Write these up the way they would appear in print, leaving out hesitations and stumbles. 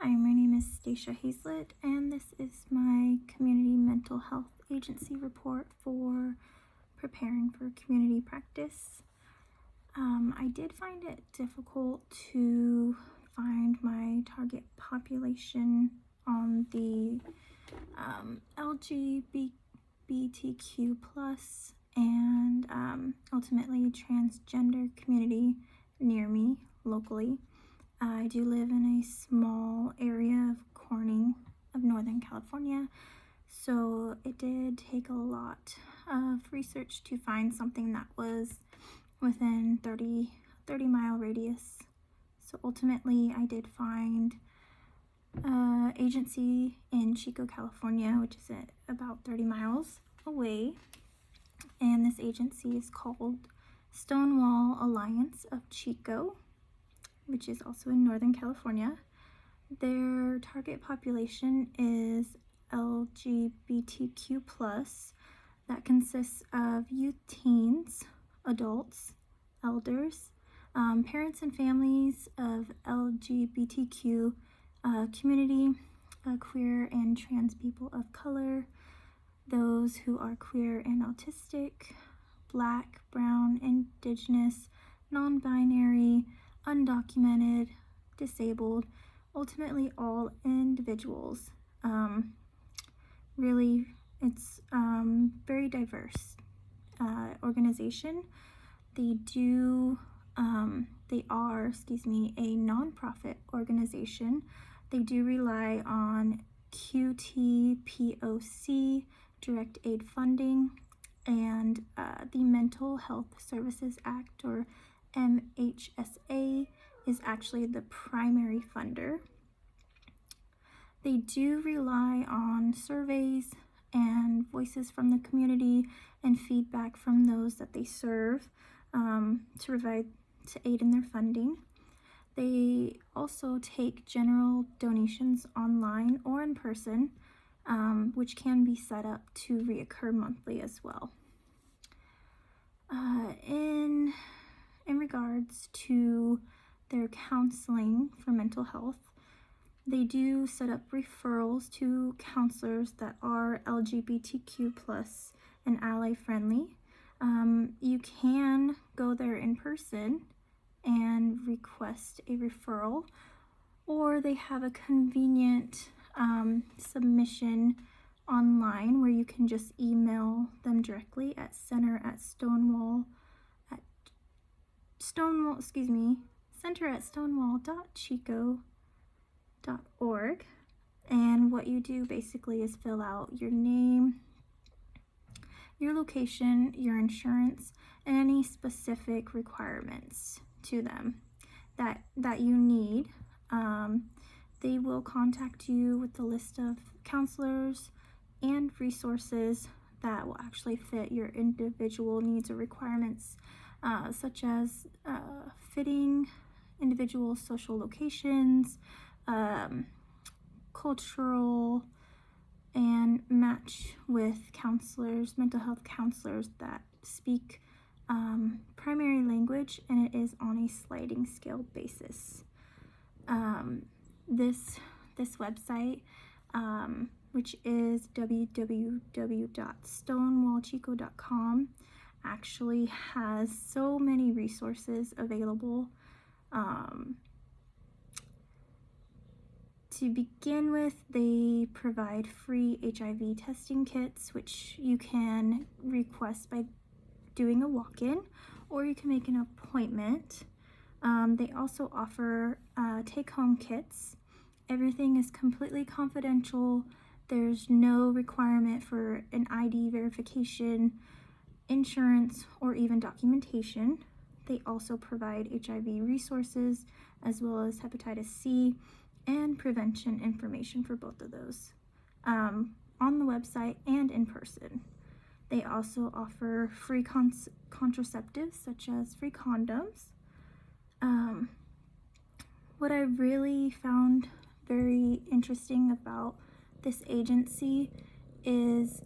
Hi, my name is Stacia Hazlett, and this is my Community Mental Health Agency report for preparing for community practice. I did find it difficult to find my target population on the LGBTQ plus and ultimately transgender community near me locally. I do live in a small area of Corning of Northern California, so it did take a lot of research to find something that was within 30 mile radius. So ultimately I did find an agency in Chico, California, which is at about 30 miles away, and this agency is called Stonewall Alliance of Chico, which is also in Northern California. Their target population is LGBTQ+. That consists of youth, teens, adults, elders, parents and families of LGBTQ community, queer and trans people of color, those who are queer and autistic, Black, brown, indigenous, non-binary, undocumented, disabled, ultimately all individuals. Really, it's very diverse organization. They are a nonprofit organization. They do rely on QTPOC, direct aid funding, and the Mental Health Services Act, or MHSA, is actually the primary funder. They do rely on surveys and voices from the community and feedback from those that they serve to aid in their funding. They also take general donations online or in person, which can be set up to reoccur monthly as well. In regards to their counseling for mental health, they do set up referrals to counselors that are LGBTQ plus and ally friendly. You can go there in person and request a referral, or they have a convenient submission online where you can just email them directly at center@stonewall.chico.org. And what you do basically is fill out your name, your location, your insurance, and any specific requirements to them that you need. They will contact you with a list of counselors and resources that will actually fit your individual needs or requirements, such as fitting individual social locations, cultural, and match with counselors, mental health counselors that speak primary language, and it is on a sliding scale basis. This website, which is www.stonewallchico.com, actually has so many resources available. To begin with, they provide free HIV testing kits, which you can request by doing a walk-in, or you can make an appointment. They also offer take-home kits. Everything is completely confidential. There's no requirement for an ID verification, insurance, or even documentation. They also provide HIV resources as well as hepatitis C and prevention information for both of those on the website and in person. They also offer free contraceptives such as free condoms. What I really found very interesting about this agency is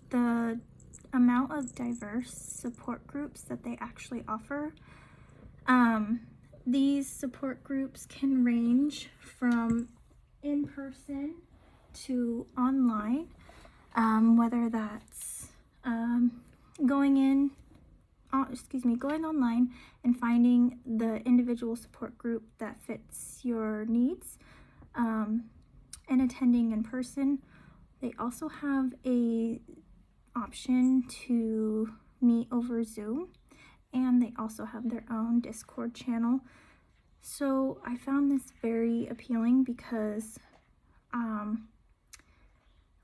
the amount of diverse support groups that they actually offer. These support groups can range from in person to online, whether that's going online and finding the individual support group that fits your needs, and attending in person. They also have a option to meet over Zoom, and they also have their own Discord channel. So I found this very appealing because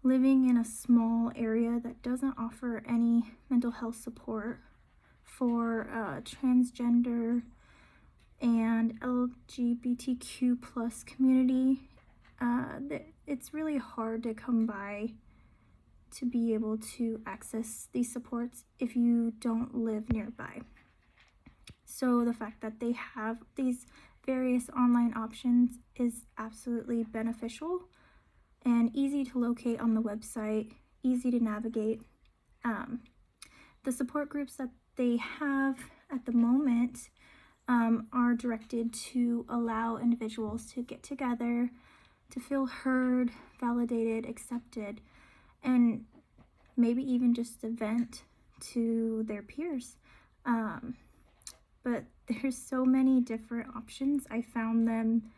living in a small area that doesn't offer any mental health support for transgender and LGBTQ plus community, it's really hard to come by to be able to access these supports if you don't live nearby. So the fact that they have these various online options is absolutely beneficial and easy to locate on the website, easy to navigate. The support groups that they have at the moment are directed to allow individuals to get together, to feel heard, validated, accepted, and maybe even just to vent to their peers. But there's so many different options. I found them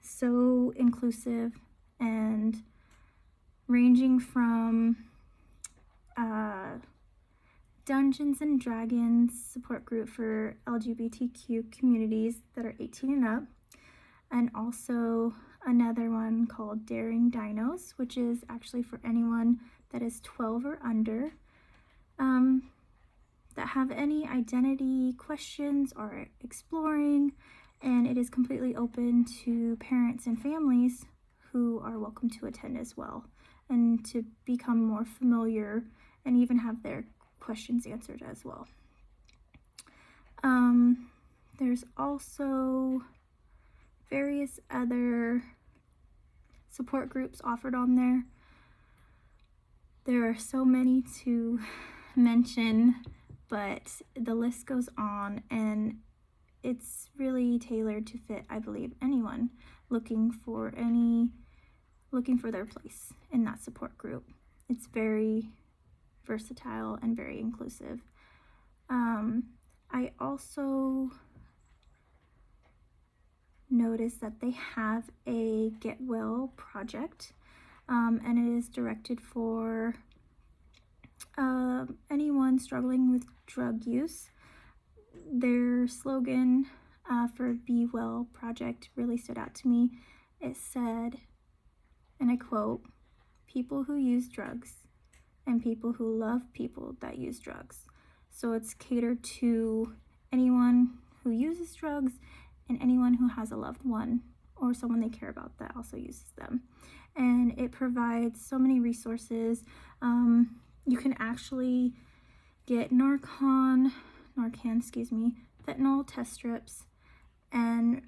so inclusive and ranging from Dungeons and Dragons support group for LGBTQ communities that are 18 and up, and also another one called Daring Dinos, which is actually for anyone that is 12 or under, that have any identity questions or exploring, and it is completely open to parents and families who are welcome to attend as well and to become more familiar and even have their questions answered as well. There's also various other support groups offered on there. There are so many to mention, but the list goes on, and it's really tailored to fit, I believe, anyone looking for their place in that support group. It's very versatile and very inclusive. I also noticed that they have a Get Well project, and it is directed for anyone struggling with drug use. Their slogan for Be Well project really stood out to me. It said, and I quote, "People who use drugs and people who love people that use drugs." So it's catered to anyone who uses drugs and anyone who has a loved one or someone they care about that also uses them. And it provides so many resources. You can actually get Narcan, fentanyl test strips, and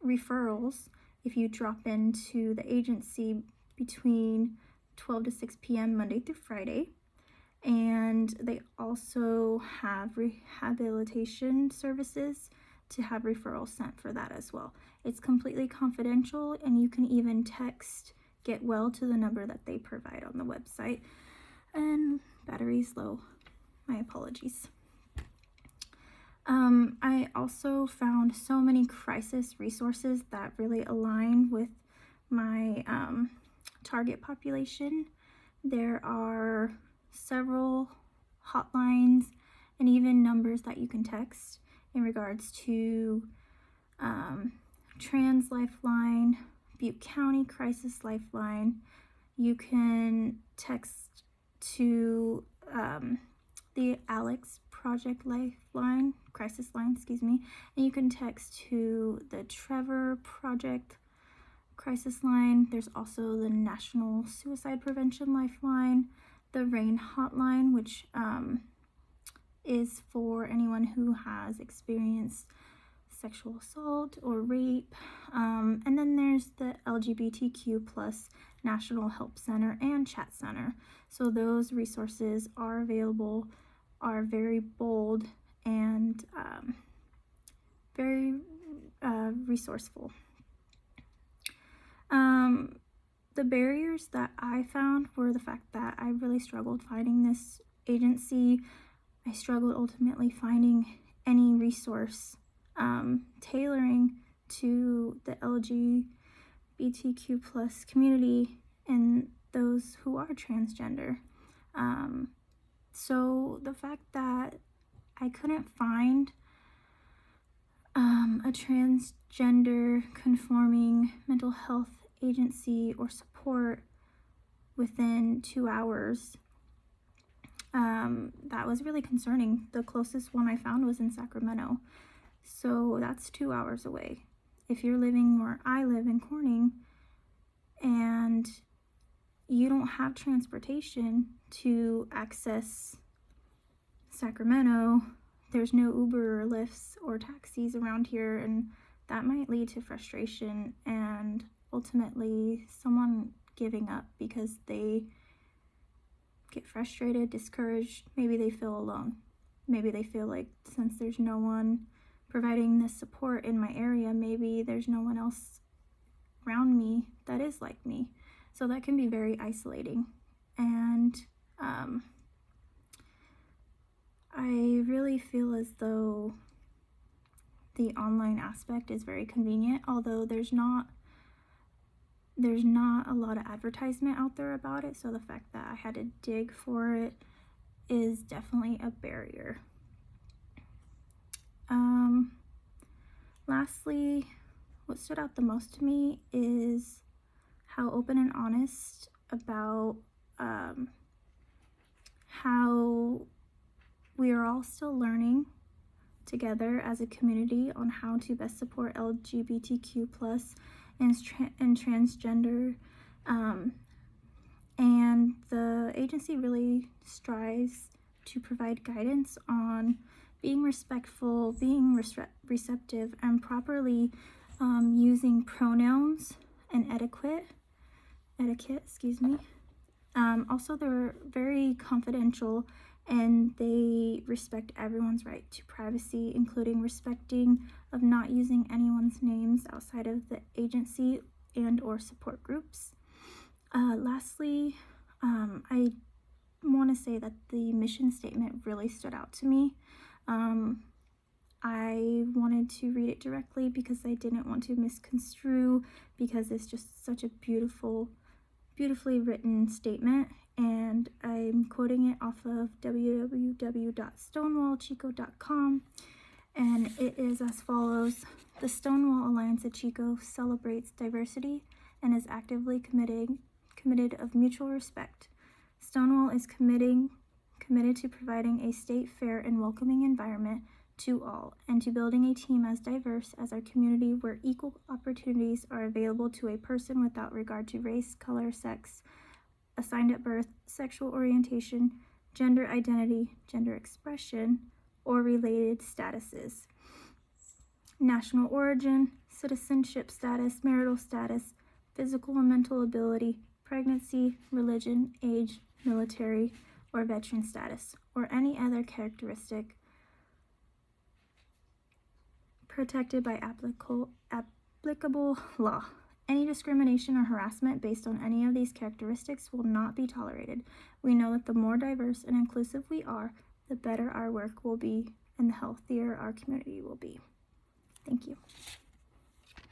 referrals if you drop into the agency between 12 to 6 p.m. Monday through Friday. And they also have rehabilitation services to have referrals sent for that as well. It's completely confidential, and you can even text Get Well to the number that they provide on the website. And battery's low. My apologies. I also found so many crisis resources that really align with my target population. There are several hotlines and even numbers that you can text in regards to Trans Lifeline, Butte County Crisis Lifeline. You can text to the Alex Project Lifeline, Crisis Line, and you can text to the Trevor Project Crisis Line. There's also the National Suicide Prevention Lifeline, the RAIN Hotline, which is for anyone who has experienced sexual assault or rape, and then there's the LGBTQ plus National Help Center and Chat Center. So those resources are available, are very bold and very resourceful. The barriers that I found were the fact that I really struggled finding this agency. I struggled ultimately finding any resource tailoring to the LGBTQ plus community and those who are transgender. So the fact that I couldn't find a transgender conforming mental health agency or support within 2 hours, that was really concerning. The closest one I found was in Sacramento, so that's 2 hours away. If you're living where I live in Corning and you don't have transportation to access Sacramento, there's no Uber or Lyfts or taxis around here, and that might lead to frustration and ultimately someone giving up because they get frustrated, discouraged. Maybe they feel alone. Maybe they feel like since there's no one providing this support in my area, maybe there's no one else around me that is like me. So that can be very isolating. And I really feel as though the online aspect is very convenient, although there's not a lot of advertisement out there about it, so the fact that I had to dig for it is definitely a barrier. Lastly, what stood out the most to me is how open and honest about how we are all still learning together as a community on how to best support LGBTQ plus and transgender, and the agency really strives to provide guidance on being respectful, being receptive, and properly using pronouns and etiquette. Also, they're very confidential and they respect everyone's right to privacy, including respecting of not using anyone's names outside of the agency and or support groups. Lastly, I want to say that the mission statement really stood out to me. I wanted to read it directly because I didn't want to misconstrue, because it's just such a beautifully written statement, and I'm quoting it off of www.stonewallchico.com, and it is as follows. The Stonewall Alliance of Chico celebrates diversity and is actively committed of mutual respect. Stonewall is committed to providing a safe, fair, and welcoming environment to all, and to building a team as diverse as our community, where equal opportunities are available to a person without regard to race, color, sex, assigned at birth, sexual orientation, gender identity, gender expression, or related statuses, national origin, citizenship status, marital status, physical and mental ability, pregnancy, religion, age, military, or veteran status, or any other characteristic protected by applicable law. Any discrimination or harassment based on any of these characteristics will not be tolerated. We know that the more diverse and inclusive we are, the better our work will be and the healthier our community will be. Thank you.